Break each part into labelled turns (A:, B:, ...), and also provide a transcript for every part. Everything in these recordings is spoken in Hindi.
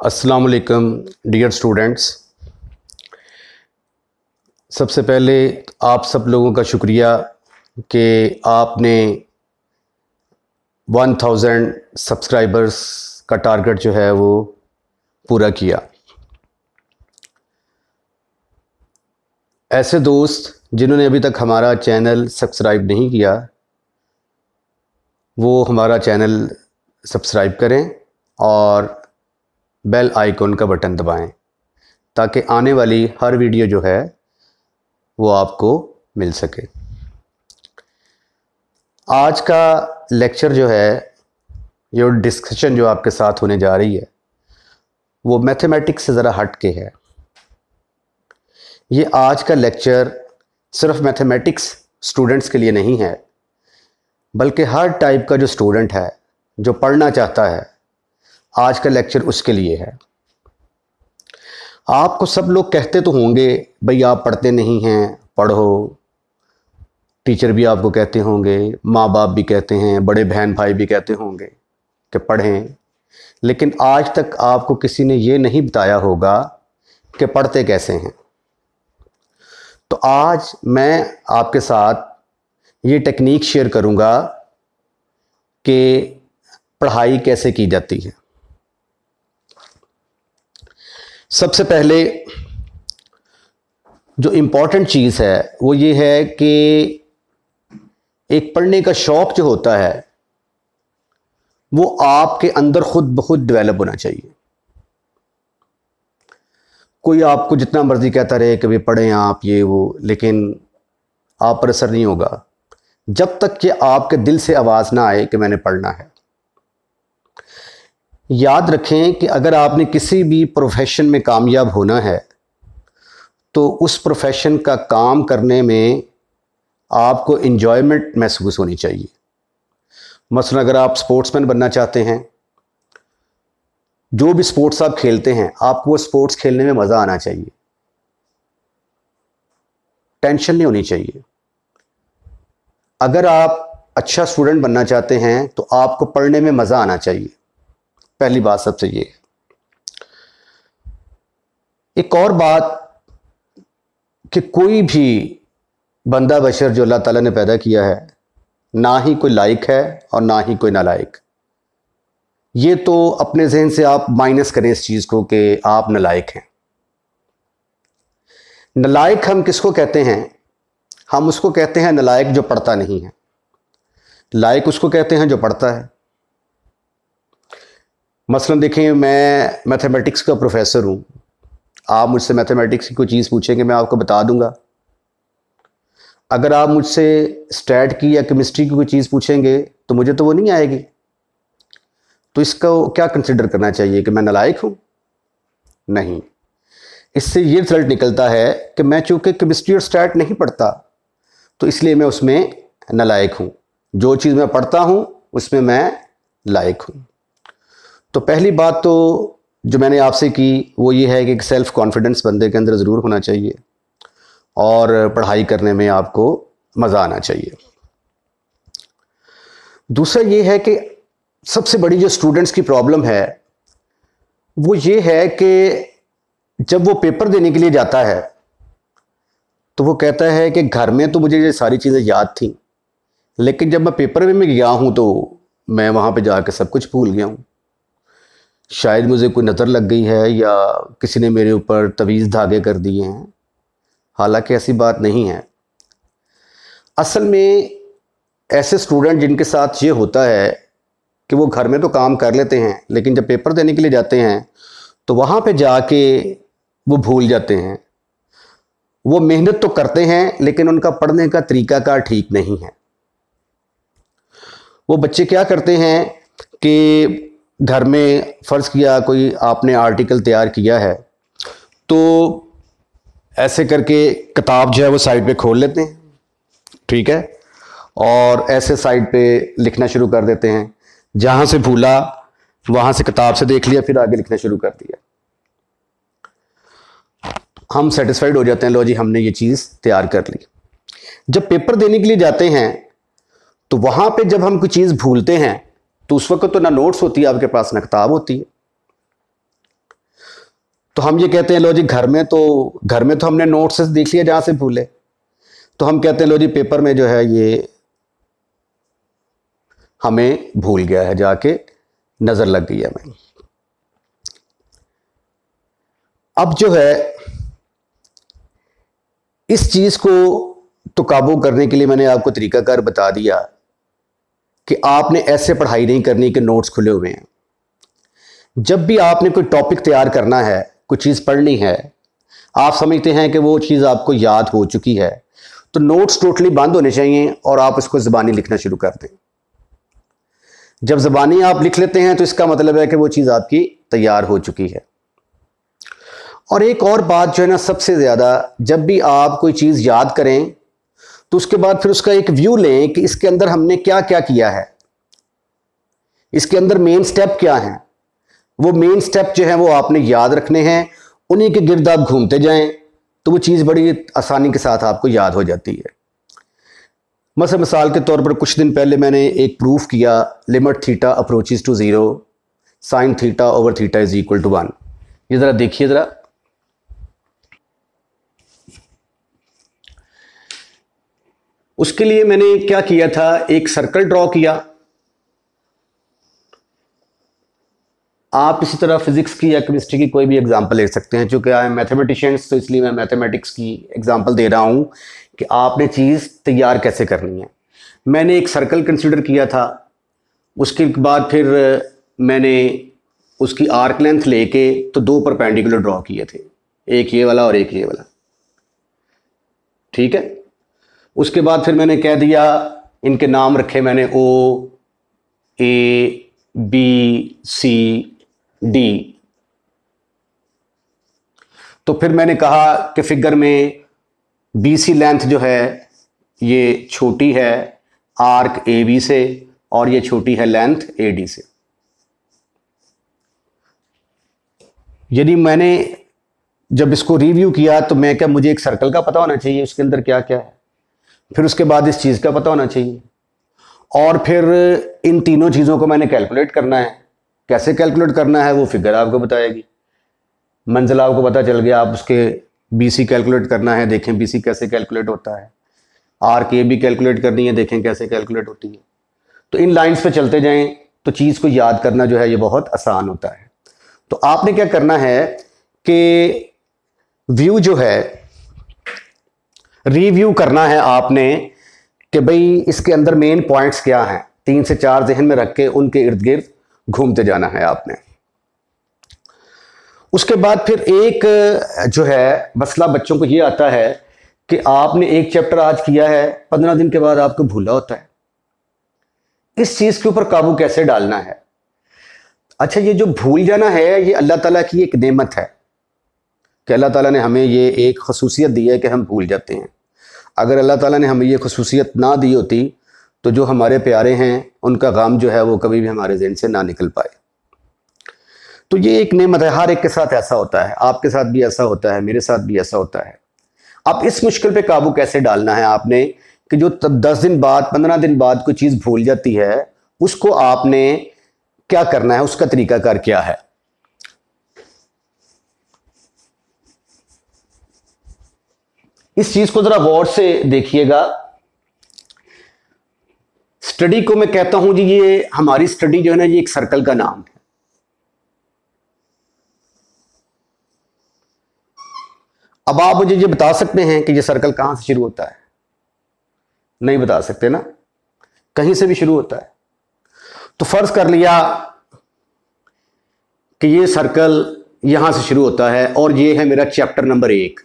A: अस्सलाम वालेकुम डियर स्टूडेंट्स। सबसे पहले आप सब लोगों का शुक्रिया कि आपने 1000 सब्सक्राइबर्स का टारगेट जो है वो पूरा किया। ऐसे दोस्त जिन्होंने अभी तक हमारा चैनल सब्सक्राइब नहीं किया वो हमारा चैनल सब्सक्राइब करें और बेल आइकॉन का बटन दबाएं ताकि आने वाली हर वीडियो जो है वो आपको मिल सके। आज का लेक्चर जो है, ये डिस्कशन जो आपके साथ होने जा रही है वो मैथमेटिक्स से ज़रा हट के है। ये आज का लेक्चर सिर्फ मैथमेटिक्स स्टूडेंट्स के लिए नहीं है, बल्कि हर टाइप का जो स्टूडेंट है जो पढ़ना चाहता है, आज का लेक्चर उसके लिए है। आपको सब लोग कहते तो होंगे भाई आप पढ़ते नहीं हैं, पढ़ो। टीचर भी आपको कहते होंगे, माँ बाप भी कहते हैं, बड़े बहन भाई भी कहते होंगे कि पढ़ें, लेकिन आज तक आपको किसी ने ये नहीं बताया होगा कि पढ़ते कैसे हैं। तो आज मैं आपके साथ ये टेक्निक शेयर करूँगा कि पढ़ाई कैसे की जाती है। सबसे पहले जो इम्पॉर्टेंट चीज़ है वो ये है कि एक पढ़ने का शौक़ जो होता है वो आपके अंदर खुद ब खुद डेवलप होना चाहिए। कोई आपको जितना मर्जी कहता रहे कि भाई पढ़ें आप ये वो, लेकिन आप पर असर नहीं होगा जब तक कि आपके दिल से आवाज़ ना आए कि मैंने पढ़ना है। याद रखें कि अगर आपने किसी भी प्रोफेशन में कामयाब होना है तो उस प्रोफेशन का काम करने में आपको एंजॉयमेंट महसूस होनी चाहिए। मसलन अगर आप स्पोर्ट्समैन बनना चाहते हैं, जो भी स्पोर्ट्स आप खेलते हैं, आपको वो स्पोर्ट्स खेलने में मज़ा आना चाहिए, टेंशन नहीं होनी चाहिए। अगर आप अच्छा स्टूडेंट बनना चाहते हैं तो आपको पढ़ने में मज़ा आना चाहिए। पहली बात सबसे ये। एक और बात कि कोई भी बंदा बशर जो अल्लाह ताला ने पैदा किया है, ना ही कोई लायक है और ना ही कोई नालायक। ये तो अपने जहन से आप माइनस करें इस चीज़ को कि आप नालायक हैं। नालायक हम किसको कहते हैं? हम उसको कहते हैं नालायक जो पढ़ता नहीं है। लायक उसको कहते हैं जो पढ़ता है। मसलन देखें, मैं मैथमेटिक्स का प्रोफेसर हूँ, आप मुझसे मैथमेटिक्स की कोई चीज़ पूछेंगे मैं आपको बता दूंगा। अगर आप मुझसे स्टैट की या केमिस्ट्री की कोई चीज़ पूछेंगे तो मुझे तो वो नहीं आएगी। तो इसका क्या कंसिडर करना चाहिए कि मैं नालायक हूँ? नहीं। इससे ये रिजल्ट निकलता है कि मैं चूँकि केमिस्ट्री और स्टैट नहीं पढ़ता तो इसलिए मैं उसमें नालायक हूँ। जो चीज़ मैं पढ़ता हूँ उसमें मैं लायक हूँ। तो पहली बात तो जो मैंने आपसे की वो ये है कि सेल्फ़ कॉन्फिडेंस बंदे के अंदर ज़रूर होना चाहिए और पढ़ाई करने में आपको मज़ा आना चाहिए। दूसरा ये है कि सबसे बड़ी जो स्टूडेंट्स की प्रॉब्लम है वो ये है कि जब वो पेपर देने के लिए जाता है तो वो कहता है कि घर में तो मुझे ये सारी चीज़ें याद थी, लेकिन जब मैं पेपर में गया हूँ तो मैं वहाँ पे जाकर सब कुछ भूल गया हूँ। शायद मुझे कोई नज़र लग गई है या किसी ने मेरे ऊपर तवीज़ धागे कर दिए हैं। हालांकि ऐसी बात नहीं है। असल में ऐसे स्टूडेंट जिनके साथ ये होता है कि वो घर में तो काम कर लेते हैं, लेकिन जब पेपर देने के लिए जाते हैं तो वहाँ पे जाके वो भूल जाते हैं। वो मेहनत तो करते हैं लेकिन उनका पढ़ने का तरीक़ाकार ठीक नहीं है। वो बच्चे क्या करते हैं कि घर में फ़र्ज़ किया कोई आपने आर्टिकल तैयार किया है तो ऐसे करके किताब जो है वो साइड पे खोल लेते हैं, ठीक है, और ऐसे साइड पे लिखना शुरू कर देते हैं। जहाँ से भूला वहाँ से किताब से देख लिया, फिर आगे लिखना शुरू कर दिया। हम सेटिस्फाइड हो जाते हैं, लो जी हमने ये चीज़ तैयार कर ली। जब पेपर देने के लिए जाते हैं तो वहाँ पे जब हम कोई चीज़ भूलते हैं तो उस वक्त तो ना नोट्स होती है आपके पास ना किताब होती है। तो हम ये कहते हैं लो जी घर में तो हमने नोट्स देख लिया जहां से भूले, तो हम कहते हैं लो जी पेपर में जो है ये हमें भूल गया है, जाके नजर लग गई है हमें। अब जो है इस चीज को तो काबू करने के लिए मैंने आपको तरीकाकार बता दिया कि आपने ऐसे पढ़ाई नहीं करनी कि नोट्स खुले हुए हैं। जब भी आपने कोई टॉपिक तैयार करना है, कोई चीज पढ़नी है, आप समझते हैं कि वो चीज आपको याद हो चुकी है, तो नोट्स टोटली बंद होने चाहिए और आप इसको ज़बानी लिखना शुरू कर दें। जब ज़बानी आप लिख लेते हैं तो इसका मतलब है कि वो चीज़ आपकी तैयार हो चुकी है। और एक और बात जो है ना, सबसे ज़्यादा जब भी आप कोई चीज़ याद करें तो उसके बाद फिर उसका एक व्यू लें कि इसके अंदर हमने क्या क्या किया है, इसके अंदर मेन स्टेप क्या हैं। वो मेन स्टेप जो है वो आपने याद रखने हैं, उन्हीं के गिर्द आप घूमते जाएं तो वो चीज़ बड़ी आसानी के साथ आपको याद हो जाती है। मिसाल के तौर पर कुछ दिन पहले मैंने एक प्रूफ किया, limit theta approaches to 0 sine theta over theta is equal to 1। ये ज़रा देखिए ज़रा, उसके लिए मैंने क्या किया था, एक सर्कल ड्रॉ किया। आप इसी तरह फिजिक्स की या केमिस्ट्री की कोई भी एग्जांपल ले सकते हैं। चूंकि आई एम मैथमेटिशियंस तो इसलिए मैं मैथमेटिक्स की एग्जांपल दे रहा हूं कि आपने चीज़ तैयार कैसे करनी है। मैंने एक सर्कल कंसीडर किया था, उसके बाद फिर मैंने उसकी आर्क लेंथ लेके तो दो परपेंडिकुलर ड्रॉ किए थे, एक ये वाला और एक ये वाला, ठीक है। उसके बाद फिर मैंने कह दिया, इनके नाम रखे मैंने O, A, B, C, D। तो फिर मैंने कहा कि फिगर में BC लेंथ जो है ये छोटी है आर्क AB से और ये छोटी है लेंथ AD से। यदि मैंने जब इसको रिव्यू किया तो मैं क्या, मुझे एक सर्कल का पता होना चाहिए उसके अंदर क्या क्या है, फिर उसके बाद इस चीज़ का पता होना चाहिए, और फिर इन तीनों चीज़ों को मैंने कैलकुलेट करना है। कैसे कैलकुलेट करना है वो फिगर आपको बताएगी। मंजिल आपको पता चल गया, आप उसके BC कैलकुलेट करना है, देखें BC कैसे कैलकुलेट होता है। आर्क AB कैलकुलेट करनी है, देखें कैसे कैलकुलेट होती है। तो इन लाइंस पे चलते जाएं तो चीज़ को याद करना जो है ये बहुत आसान होता है। तो आपने क्या करना है कि व्यू जो है रिव्यू करना है आपने कि भाई इसके अंदर मेन पॉइंट्स क्या हैं, 3 से 4 जहन में रख के उनके इर्द गिर्द घूमते जाना है आपने। उसके बाद फिर एक जो है मसला बच्चों को ये आता है कि आपने एक चैप्टर आज किया है, 15 दिन के बाद आपको भूला होता है। इस चीज के ऊपर काबू कैसे डालना है। अच्छा, ये जो भूल जाना है ये अल्लाह ताला की एक नेमत है कि अल्लाह ताला ने हमें ये एक खसूसियत दी है कि हम भूल जाते हैं। अगर अल्लाह ताला ने हमें ये खसूसियत ना दी होती तो जो हमारे प्यारे हैं उनका गम जो है वो कभी भी हमारे ज़हन से ना निकल पाए। तो ये एक नेमत है, हर एक के साथ ऐसा होता है, आपके साथ भी ऐसा होता है, मेरे साथ भी ऐसा होता है। अब इस मुश्किल पे काबू कैसे डालना है आपने कि जो 10 दिन बाद 15 दिन बाद कोई चीज़ भूल जाती है उसको आपने क्या करना है, उसका तरीकाकार क्या है। इस चीज को जरा गौर से देखिएगा। स्टडी को मैं कहता हूं जी, ये हमारी स्टडी जो है ना ये एक सर्कल का नाम है। अब आप मुझे ये बता सकते हैं कि ये सर्कल कहां से शुरू होता है? नहीं बता सकते ना, कहीं से भी शुरू होता है। तो फर्ज कर लिया कि ये सर्कल यहां से शुरू होता है और ये है मेरा chapter number 1,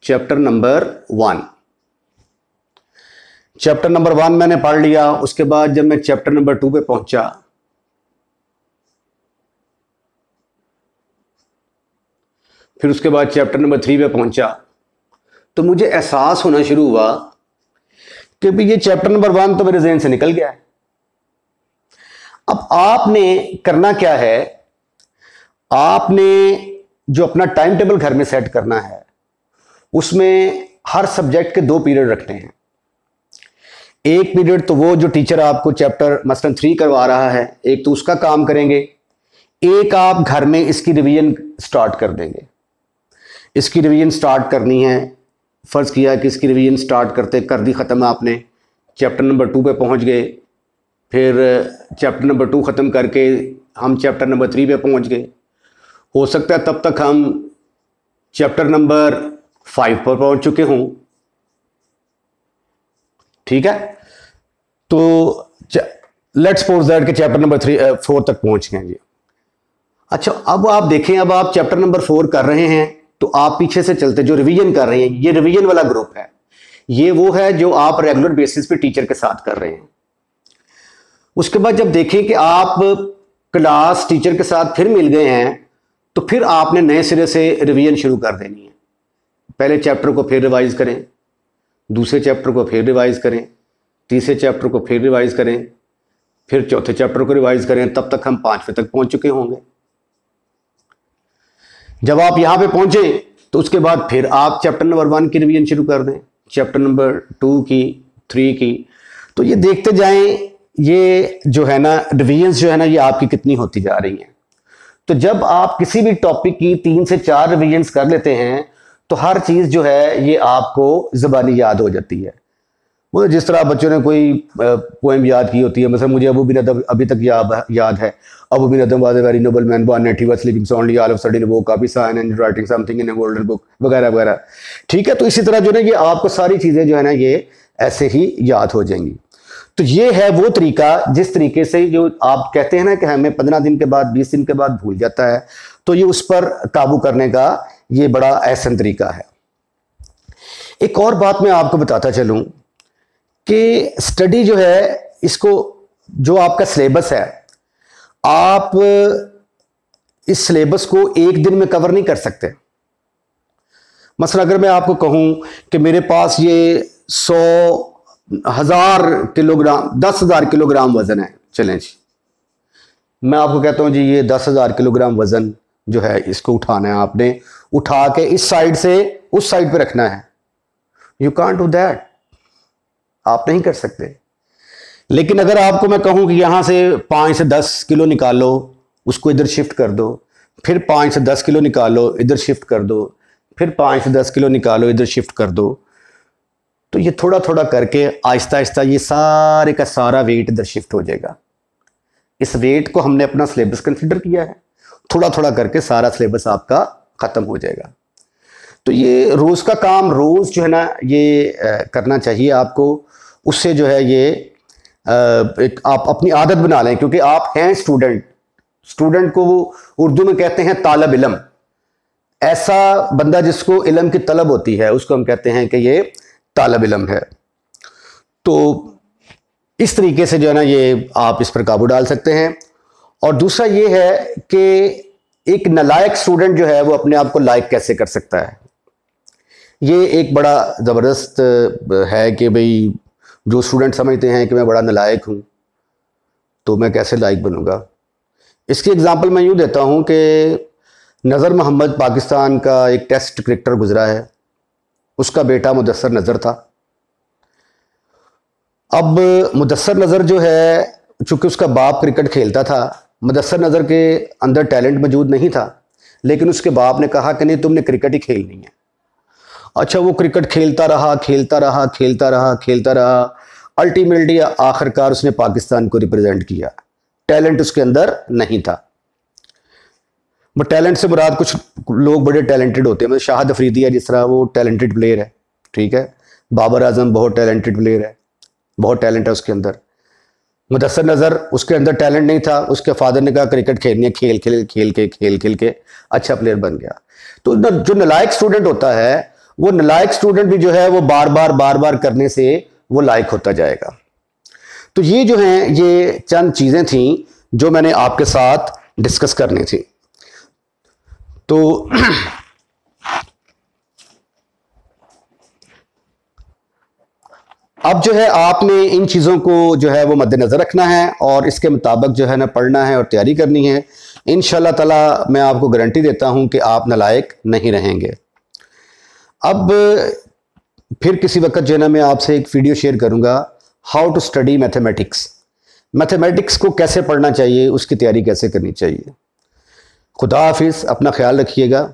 A: chapter number 1। Chapter number 1 मैंने पढ़ लिया। उसके बाद जब मैं चैप्टर नंबर 2 पे पहुंचा फिर उसके बाद चैप्टर नंबर 3 पे पहुंचा तो मुझे एहसास होना शुरू हुआ कि भाई ये चैप्टर नंबर 1 तो मेरे ज़हन से निकल गया है। अब आपने करना क्या है, आपने जो अपना टाइम टेबल घर में सेट करना है उसमें हर सब्जेक्ट के 2 पीरियड रखने हैं। एक पीरियड तो वो जो टीचर आपको चैप्टर मसलन 3 करवा रहा है, एक तो उसका काम करेंगे। एक आप घर में इसकी रिवीजन स्टार्ट कर देंगे। इसकी रिवीजन स्टार्ट करनी है, फ़र्ज़ किया कि इसकी रिवीजन स्टार्ट करते कर दी ख़त्म, आपने चैप्टर नंबर 2 पे पहुंच गए, फिर चैप्टर नंबर 2 ख़त्म करके हम चैप्टर नंबर 3 पे पहुंच गए। हो सकता है तब तक हम चैप्टर नंबर 5 पर पहुंच चुके हों, ठीक है। तो लेट्स सपोज दैट कि चैप्टर नंबर 4 तक पहुंच गए जी। अच्छा, अब आप देखें, अब आप चैप्टर नंबर 4 कर रहे हैं तो आप पीछे से चलते जो रिवीजन कर रहे हैं, ये रिवीजन वाला ग्रुप है, ये वो है जो आप रेगुलर बेसिस पे टीचर के साथ कर रहे हैं। उसके बाद जब देखें कि आप क्लास टीचर के साथ फिर मिल गए हैं, तो फिर आपने नए सिरे से रिवीजन शुरू कर देनी है। पहले चैप्टर को फिर रिवाइज करें, दूसरे चैप्टर को फिर रिवाइज करें, तीसरे चैप्टर को फिर रिवाइज करें, फिर चौथे चैप्टर को रिवाइज करें, तब तक हम 5वें तक पहुंच चुके होंगे। जब आप यहां पे पहुंचे तो उसके बाद फिर आप चैप्टर नंबर 1 की रिवीजन शुरू कर दें, चैप्टर नंबर 2 की, 3 की। तो ये देखते जाएं, ये जो है ना रिवीजन जो है ना, ये आपकी कितनी होती जा रही हैं। तो जब आप किसी भी टॉपिक की 3 से 4 रिवीजन कर लेते हैं तो हर चीज़ जो है ये आपको ज़बानी याद हो जाती है। वो जिस तरह बच्चों ने कोई पोएम याद की होती है, मतलब मुझे अबू बिन अदम अभी तक याद है, Abou Ben Adhem was a very noble man born at he was sleeping soundly all of sudden वो काफी sign and writing something in a golden book वगैरह वगैरह, ठीक है। तो इसी तरह जो है ये आपको सारी चीज़ें जो है ना ये ऐसे ही याद हो जाएंगी। तो ये है वो तरीका जिस तरीके से जो आप कहते हैं ना कि हमें 15 दिन के बाद 20 दिन के बाद भूल जाता है, तो ये उस पर काबू करने का ये बड़ा आसान तरीका है। एक और बात मैं आपको बताता चलूं कि स्टडी जो है, इसको जो आपका सिलेबस है, आप इस सिलेबस को एक दिन में कवर नहीं कर सकते। मसलन अगर मैं आपको कहूं कि मेरे पास ये 100,000 किलोग्राम 10,000 किलोग्राम वजन है, चलें जी, मैं आपको कहता हूं जी ये 10,000 किलोग्राम वजन जो है इसको उठाना है, आपने उठा के इस साइड से उस साइड पे रखना है। यू कांट डू दैट, आप नहीं कर सकते। लेकिन अगर आपको मैं कहूं कि यहां से 5 से 10 किलो निकालो, उसको इधर शिफ्ट कर दो, फिर 5 से 10 किलो निकालो, इधर शिफ्ट कर दो, फिर 5 से 10 किलो निकालो, इधर शिफ्ट कर दो, तो ये थोड़ा थोड़ा करके आहिस्ता आहिस्ता ये सारे का सारा वेट इधर शिफ्ट हो जाएगा। इस वेट को हमने अपना सिलेबस कंसिडर किया है, थोड़ा थोड़ा करके सारा सिलेबस आपका खत्म हो जाएगा। तो ये रोज़ का काम रोज़ जो है ना ये करना चाहिए आपको। उससे जो है ये एक आप अपनी आदत बना लें, क्योंकि आप हैं स्टूडेंट को वो उर्दू में कहते हैं तालब इल्म। ऐसा बंदा जिसको इल्म की तलब होती है उसको हम कहते हैं कि ये तालब इल्म है। तो इस तरीके से जो है ना ये आप इस पर काबू डाल सकते हैं। और दूसरा ये है कि एक नालायक स्टूडेंट जो है वो अपने आप को लायक कैसे कर सकता है। ये एक बड़ा ज़बरदस्त है कि भाई जो स्टूडेंट समझते हैं कि मैं बड़ा नालायक हूँ तो मैं कैसे लायक बनूँगा। इसकी एग्जांपल मैं यूँ देता हूँ कि नज़र मोहम्मद पाकिस्तान का एक टेस्ट क्रिकेटर गुजरा है, उसका बेटा मुदस्सर नज़र था। अब मुदस्सर नज़र जो है, चूँकि उसका बाप क्रिकेट खेलता था, मुदस्सर नज़र के अंदर टैलेंट मौजूद नहीं था, लेकिन उसके बाप ने कहा कि नहीं तुमने क्रिकेट ही खेलनी है। अच्छा, वो क्रिकेट खेलता रहा, अल्टीमेटली आखिरकार उसने पाकिस्तान को रिप्रेजेंट किया। टैलेंट उसके अंदर नहीं था। वो टैलेंट से मुराद, कुछ लोग बड़े टैलेंटेड होते हैं, मतलब शाहिद अफरीदी है जिस तरह, वो टैलेंटेड प्लेयर है, ठीक है। बाबर आजम बहुत टैलेंटेड प्लेयर है, बहुत टैलेंट है उसके अंदर। मुदस्सर नज़र, उसके अंदर टैलेंट नहीं था, उसके फादर ने कहा क्रिकेट खेलनी है, खेल के अच्छा प्लेयर बन गया। तो जो नालायक स्टूडेंट होता है, वो नालायक स्टूडेंट भी जो है वो बार बार करने से वो लायक होता जाएगा। तो ये जो हैं ये चंद चीज़ें थीं जो मैंने आपके साथ डिस्कस करनी थी। तो अब जो है आपने इन चीज़ों को जो है वो मद्देनज़र रखना है और इसके मुताबिक जो है ना पढ़ना है और तैयारी करनी है। इंशाअल्लाह ताला मैं आपको गारंटी देता हूं कि आप नालायक नहीं रहेंगे। अब फिर किसी वक्त जो है ना मैं आपसे एक वीडियो शेयर करूंगा, how to study mathematics. Mathematics को कैसे पढ़ना चाहिए, उसकी तैयारी कैसे करनी चाहिए। खुदा हाफिज़, अपना ख्याल रखिएगा।